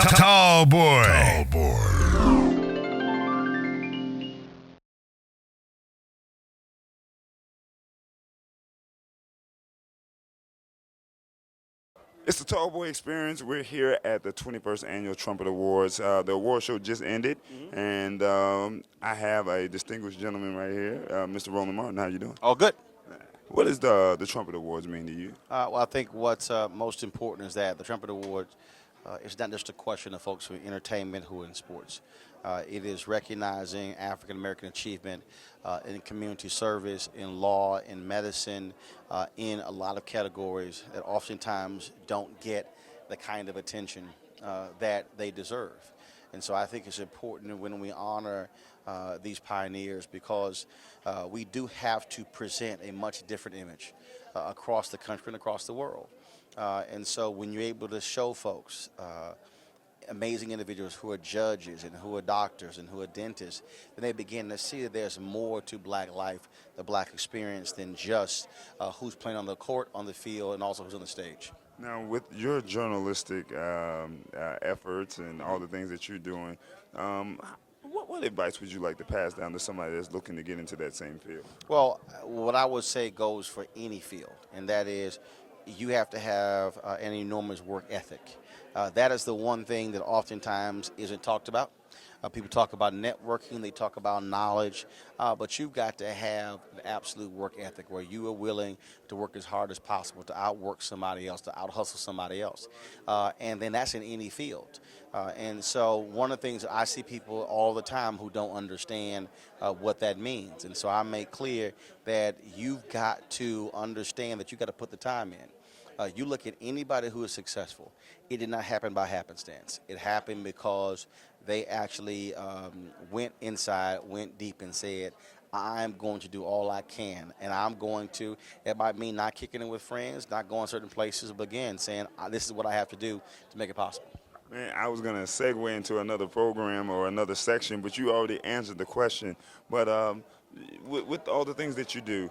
Iamtallboy. It's the Tallboy Experience. We're here at the 21st Annual Trumpet Awards. The award show just ended, and I have a distinguished gentleman right here, Mr. Roland Martin. How you doing? All good. What does the Trumpet Awards mean to you? Well, I think what's most important is that the Trumpet Awards is not just a question of folks who are in entertainment, who are in sports. It is recognizing African American achievement in community service, in law, in medicine, in a lot of categories that oftentimes don't get the kind of attention that they deserve. And so I think it's important when we honor these pioneers because we do have to present a much different image across the country and across the world. And so when you're able to show folks amazing individuals who are judges and who are doctors and who are dentists, then they begin to see that there's more to black life, the black experience, than just who's playing on the court, on the field, and also who's on the stage. Now, with your journalistic efforts and all the things that you're doing, what advice would you like to pass down to somebody that's looking to get into that same field? Well, what I would say goes for any field, and that is you have to have an enormous work ethic. That is the one thing that oftentimes isn't talked about. People talk about networking, they talk about knowledge, but you've got to have an absolute work ethic where you are willing to work as hard as possible to outwork somebody else, to out-hustle somebody else. And then that's in any field. And so one of the things that I see people all the time who don't understand what that means. And so I make clear that you've got to understand that you've got to put the time in. You look at anybody who is successful, it did not happen by happenstance. It happened because they actually went inside, went deep and said, I'm going to do all I can, and I'm going to, it might mean not kicking it with friends, not going certain places, but again, saying this is what I have to do to make it possible. Man, I was going to segue into another program or another section, but you already answered the question. But with all the things that you do,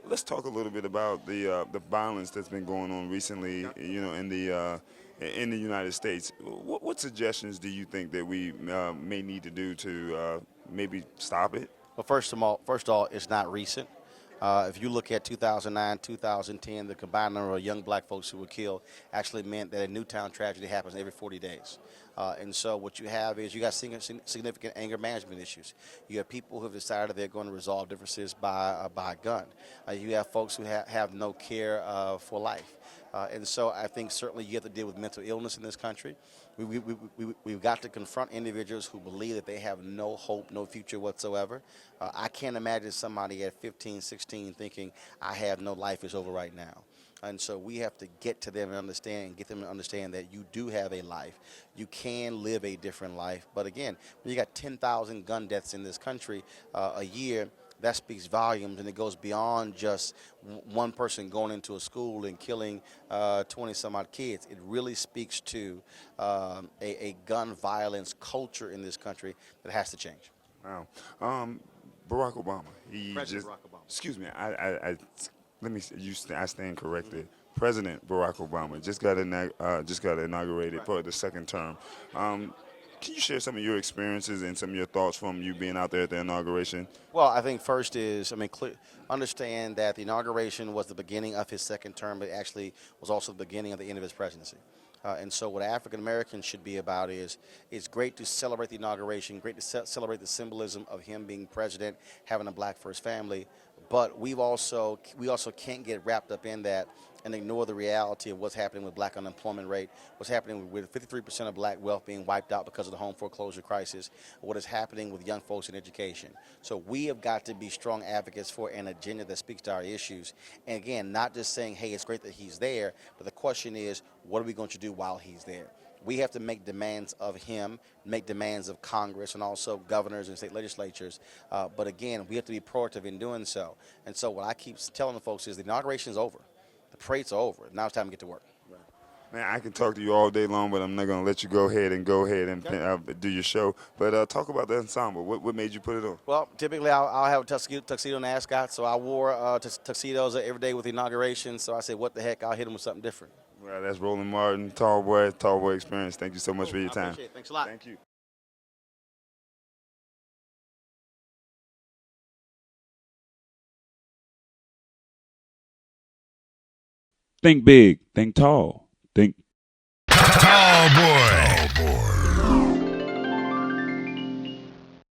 let's talk a little bit about the violence that's been going on recently, you know, in the United States. What suggestions do you think that we may need to do to maybe stop it? Well, first of all, it's not recent. If you look at 2009, 2010, the combined number of young black folks who were killed actually meant that a Newtown tragedy happens every 40 days. And so what you have is you got significant anger management issues. You have people who have decided they're going to resolve differences by a gun. You have folks who have no care for life. And so I think certainly you have to deal with mental illness in this country. We've got to confront individuals who believe that they have no hope, no future whatsoever. I can't imagine somebody at 15, 16 thinking, I have no life, is over right now. And so we have to get to them and understand, get them to understand that you do have a life. You can live a different life. But again, when you got 10,000 gun deaths in this country a year, that speaks volumes, and it goes beyond just one person going into a school and killing 20-some-odd kids. It really speaks to a gun violence culture in this country that has to change. Wow. Barack Obama. President Barack Obama. Excuse me. I stand corrected. President Barack Obama just got inaugurated for the second term. Can you share some of your experiences and some of your thoughts from you being out there at the inauguration? Well, I think first is, understand that the inauguration was the beginning of his second term, but actually was also the beginning of the end of his presidency. And so what African Americans should be about is it's great to celebrate the inauguration, great to celebrate the symbolism of him being president, having a black first family, but we also can't get wrapped up in that and ignore the reality of what's happening with black unemployment rate, what's happening with 53% of black wealth being wiped out because of the home foreclosure crisis, what is happening with young folks in education. So we have got to be strong advocates for an agenda that speaks to our issues. And again, not just saying, hey, it's great that he's there, but the question is, what are we going to do while he's there? We have to make demands of him, make demands of Congress and also governors and state legislatures. But again, we have to be proactive in doing so. And so what I keep telling the folks is the inauguration is over. The parade's over. Now it's time to get to work. Man, I can talk to you all day long, but I'm not going to let you go ahead and do your show. But talk about the ensemble. What made you put it on? Well, typically I'll have a tuxedo and ascot, so I wore tuxedos every day with the inauguration. So I said, what the heck, I'll hit them with something different. Well, that's Roland Martin, Tallboy Experience. Thank you so much for your I time. appreciate it. Thanks a lot. Thank you. Think big, think tall, think